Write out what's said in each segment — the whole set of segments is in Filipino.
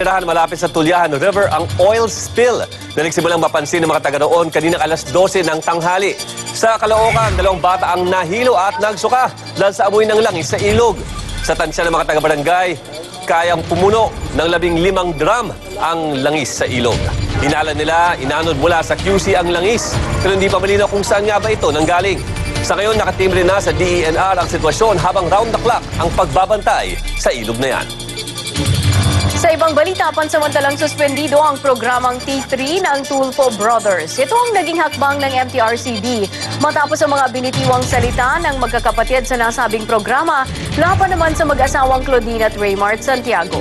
Malapit sa Tulyahan River ang oil spill na nagsimulang mapansin ng mga taga roon kanina alas 12 ng tanghali. Sa Caloocan, 2 bata ang nahilo at nagsuka dahil sa amoy ng langis sa ilog. Sa tansya ng mga taga-barangay, kayang pumuno ng 15 drum ang langis sa ilog. Hinala nila, inanod mula sa QC ang langis, pero hindi pa malinaw kung saan nga ba ito nanggaling. Sa ngayon, nakatimbre na sa DENR ang sitwasyon habang round the clock ang pagbabantay sa ilog na yan. Sa ibang balita, pansamantalang suspendido ang programang T3 ng Tulfo Brothers. Ito ang naging hakbang ng MTRCB. Matapos ang mga binitiwang salita ng magkakapatid sa nasabing programa, laban naman sa mag-asawang Claudine at Raymart Santiago.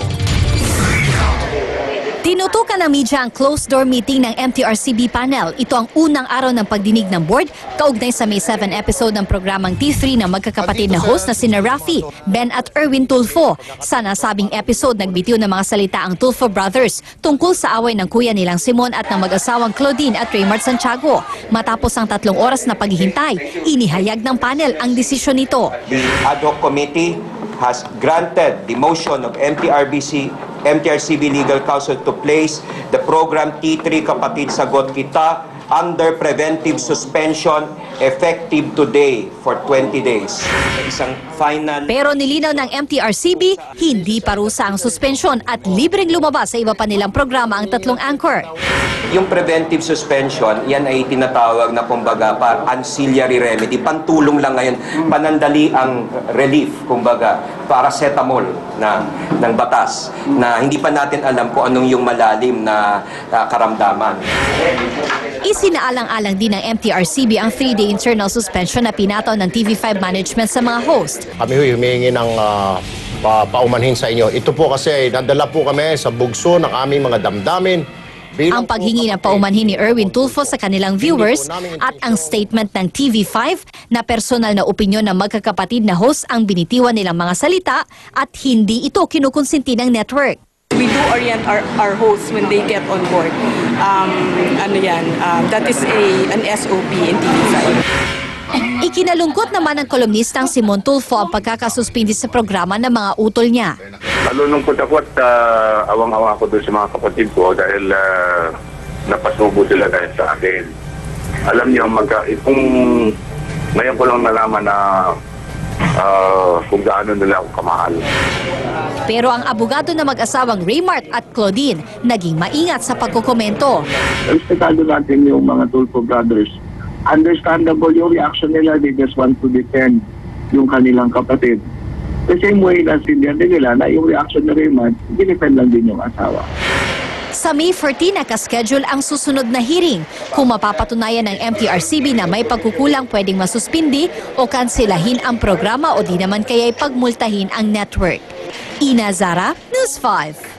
Tinutukan ng media ang closed-door meeting ng MTRCB panel. Ito ang unang araw ng pagdinig ng board kaugnay sa May 7 episode ng programang T3 ng magkakapatid na host na sina Rafi, Ben at Erwin Tulfo. Sa nasabing episode, nagbitiw ng mga salita ang Tulfo Brothers tungkol sa away ng kuya nilang Simon at ng mag-asawang Claudine at Raymart Santiago. Matapos ang 3 oras na paghihintay, inihayag ng panel ang desisyon nito. The ad hoc committee has granted the motion of MTRCB Legal Counsel to place the program T3 Kapatid Sagot Kita under preventive suspension effective today for 20 days. Isang final... Pero nilinaw ng MTRCB, hindi parusa ang suspension at libreng lumabas sa iba pa nilang programa ang 3 anchor. Yung preventive suspension, yan ay tinatawag na kumbaga ancillary remedy. Pantulong lang ngayon, panandali ang relief, kumbaga, paracetamol ng batas na hindi pa natin alam kung anong yung malalim na karamdaman. Isinaalang-alang din ng MTRCB ang 3-day internal suspension na pinataw ng TV5 management sa mga host. Kami humingi ng paumanhin sa inyo. Ito po kasi nadala po kami sa bugso ng aming mga damdamin. Ang paghingi ng paumanhin ni Erwin Tulfo sa kanilang viewers at ang statement ng TV5 na personal na opinyon ng magkakapatid na host ang binitiwan nilang mga salita at hindi ito kinukonsinti ng network. We do orient our hosts when they get on board. That is an SOP in TV5. Ikinalungkot naman ng kolumnistang Simon Tulfo ang pagkakasuspindi sa programa ng mga utol niya. Nalulungkot ako at awang-awa ako doon sa mga kapatid ko dahil napasubo sila dahil sa akin. Alam niyo, kung ngayon ko lang nalaman na kung gaano nila ako kamahal. Pero ang abogado na mag-asawang Raymart at Claudine naging maingat sa pagkukomento. Respetado natin yung mga Tulfo Brothers. Understandable yung reaction nila, they just want to defend yung kanilang kapatid. The same way na sindihan nila na yung reaction ni Raymart, dinefend lang din yung asawa. Sa May 14, nakaschedule ang susunod na hearing. Kung mapapatunayan ng MTRCB na may pagkukulang pwedeng masuspindi o kansilahin ang programa o di naman kaya'y pagmultahin ang network. Ina Zara, News 5.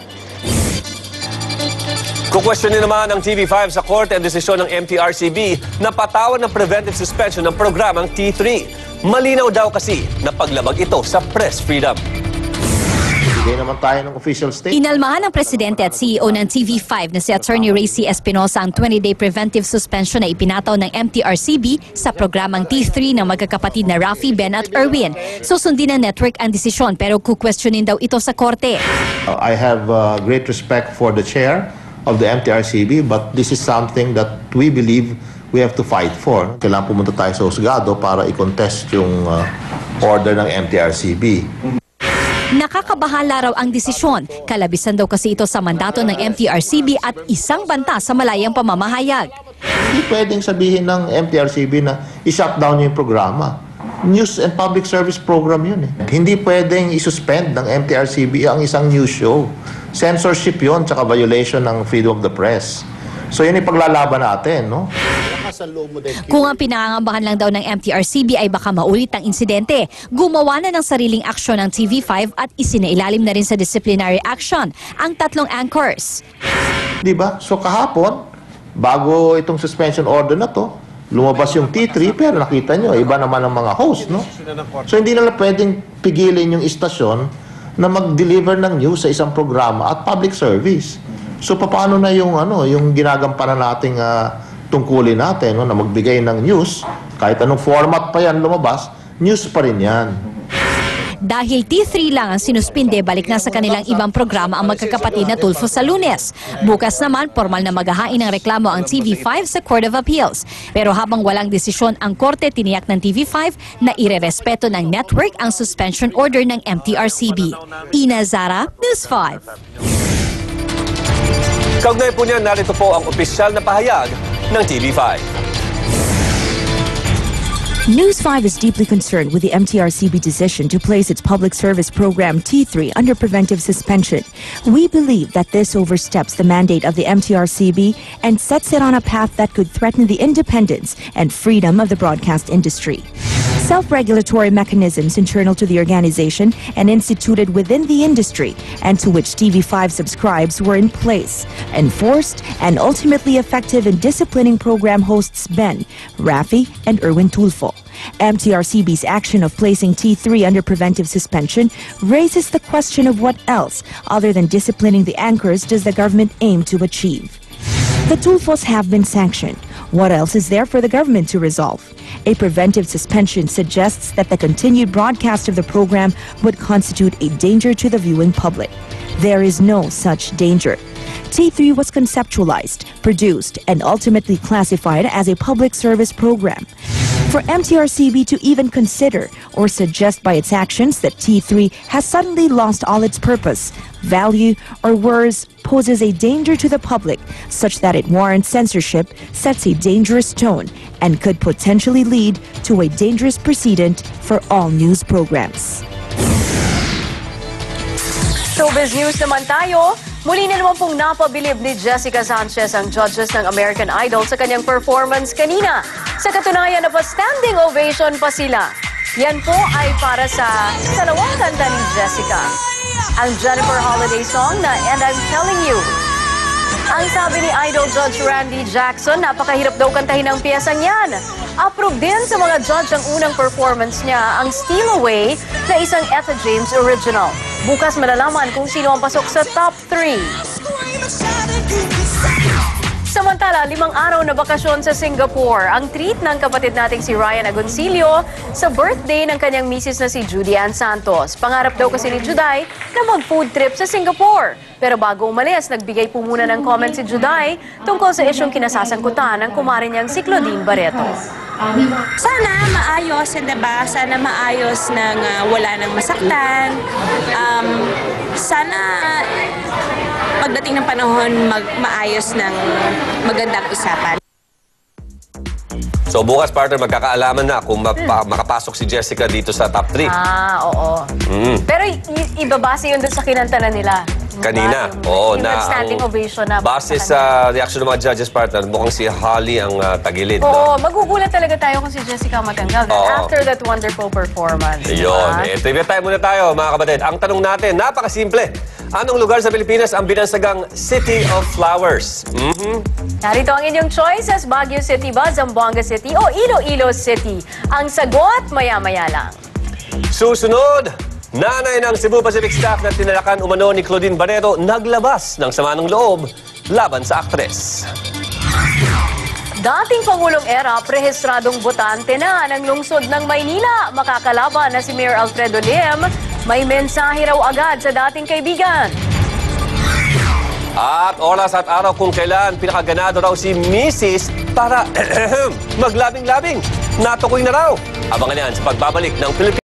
Kukwestiyonin naman ng TV5 sa korte ang desisyon ng MTRCB na patawan ng preventive suspension ng programang T3. Malinaw daw kasi na paglabag ito sa press freedom. Bigay naman tayo ng official statement. Inalmahan ng presidente at CEO ng TV5 na si Attorney Ray C. Espinosa ang 20-day preventive suspension na ipinataw ng MTRCB sa programang T3 ng magkakapatid na Rafi, Ben at Erwin. Susundin ng network ang desisyon pero kukwestiyonin daw ito sa korte. I have great respect for the chair of the MTRCB, but this is something that we believe we have to fight for. Kailangan pumunta tayo sa husgado para i-contest yung order ng MTRCB. Nakakabahala raw ang desisyon. Kalabisan daw kasi ito sa mandato ng MTRCB at isang banta sa malayang pamamahayag. Hindi pwedeng sabihin ng MTRCB na i-shutdown yung programa. News and public service program yun eh. Hindi pwedeng isuspend ng MTRCB ang isang news show. Censorship yun, tsaka violation ng freedom of the press. So yun yung paglalaban natin, no? Kung ang pinangangambahan lang daw ng MTRCB ay baka maulit ang insidente, gumawa na ng sariling aksyon ng TV5 at isinailalim na rin sa disciplinary action ang 3 anchors. Diba? So kahapon, bago itong suspension order na to, lumabas yung T3 pero nakita nyo, iba naman ang mga host, no? So hindi na pwedeng pigilin yung istasyon na mag-deliver ng news sa isang programa at public service. So paano na yung yung ginagampanan nating tungkulin natin, no, na magbigay ng news, kahit anong format pa yan lumabas, news pa rin yan. Dahil T3 lang ang sinuspinde, balik na sa kanilang ibang programa ang magkakapatid na Tulfo sa Lunes. Bukas naman, formal na maghahain ng reklamo ang TV5 sa Court of Appeals. Pero habang walang desisyon ang korte, tiniyak ng TV5 na irerespeto ng network ang suspension order ng MTRCB. Ina Zara, News 5. Kaugnay po niyan, narito po ang opisyal na pahayag ng TV5. News 5 is deeply concerned with the MTRCB decision to place its public service program T3 under preventive suspension. We believe that this oversteps the mandate of the MTRCB and sets it on a path that could threaten the independence and freedom of the broadcast industry. Self-regulatory mechanisms internal to the organization and instituted within the industry and to which TV5 subscribes were in place, enforced, and ultimately effective in disciplining program hosts Ben, Rafi, and Erwin Tulfo. MTRCB's action of placing T3 under preventive suspension raises the question of what else, other than disciplining the anchors, does the government aim to achieve. The Tulfos have been sanctioned. What else is there for the government to resolve? A preventive suspension suggests that the continued broadcast of the program would constitute a danger to the viewing public. There is no such danger. T3 was conceptualized, produced, and ultimately classified as a public service program. For MTRCB to even consider or suggest by its actions that T3 has suddenly lost all its purpose, value, or worse, poses a danger to the public such that it warrants censorship, sets a dangerous tone, and could potentially lead to a dangerous precedent for all news programs. Showbiz News naman tayo. Muli na naman pong napabilib ni Jessica Sanchez ang judges ng American Idol sa kanyang performance kanina. Sa katunayan, napa-standing ovation pa sila. Yan po ay para sa dalawang kanta ni Jessica. Ang Jennifer Holiday song na And I'm Telling You. Ang sabi ni Idol Judge Randy Jackson, napakahirap daw kantahin ang piyesang yan. Approve din sa mga judge ang unang performance niya, ang Steal Away na isang Etta James original. Bukas malalaman kung sino ang pasok sa top 3. Samantala, 5 araw na bakasyon sa Singapore ang treat ng kapatid nating si Ryan Agoncillo sa birthday ng kanyang misis na si Judy Ann Santos. Pangarap daw kasi ni Juday na mag-food trip sa Singapore. Pero bago umalis, nagbigay po muna ng comment si Juday tungkol sa isyong kinasasangkutan ng kumare niyang si Claudine Barreto. Sana maayos, diba? Sana maayos ng wala nang masaktan. Sana pagdating ng panahon, maayos ng magandang usapan. So bukas, partner, magkakaalaman na kung makapasok si Jessica dito sa top 3. Oo. Pero ibabase yun doon sa kinantanan nila. Kanina. Yung standing ovation na. Base sa reaction ng mga judges, partner, mukhang si Holly ang tagilid. Oo, magugulat talaga tayo kung si Jessica matanggal after that wonderful performance. Ayun. Trivia time muna tayo, mga kapatid. Ang tanong natin, napakasimple. Anong lugar sa Pilipinas ang binansagang City of Flowers? Narito ang inyong choices, Baguio City ba, Zamboanga City o Iloilo City? Ang sagot, maya-maya lang. Susunod, nanay ng Cebu Pacific staff na tinalakan umano ni Claudine Barreto naglabas ng sama ng loob laban sa aktres. Dating Pangulong Erap, rehistradong botante na ng lungsod ng Maynila. Makakalaban na si Mayor Alfredo Lim. May mensahe raw agad sa dating kaibigan. At oras at araw kung kailan pinakaganado raw si Mrs. para maglabing-labing. Natukoy na raw. Abangan yan sa pagbabalik ng Pilipinas.